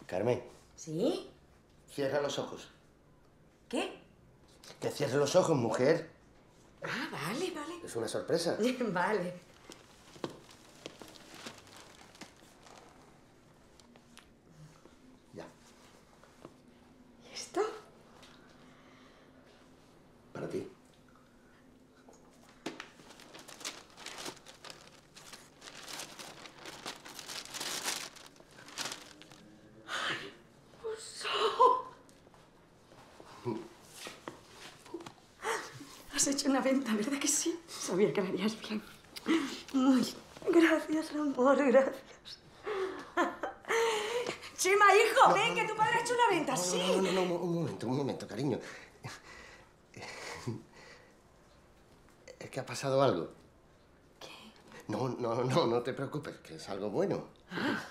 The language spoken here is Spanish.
Carmen. ¿Sí? Cierra los ojos. ¿Qué? Que cierre los ojos, mujer. Ah, vale, vale. Es una sorpresa. Vale. Ya. ¿Y esto? Para ti. Has hecho una venta, ¿verdad que sí? Sabía que lo harías bien. Ay, gracias, amor, gracias. Chema, hijo, ven, que tu padre ha hecho una venta, sí. No, un momento, cariño. Es que ha pasado algo. ¿Qué? No te preocupes, que es algo bueno. Ah.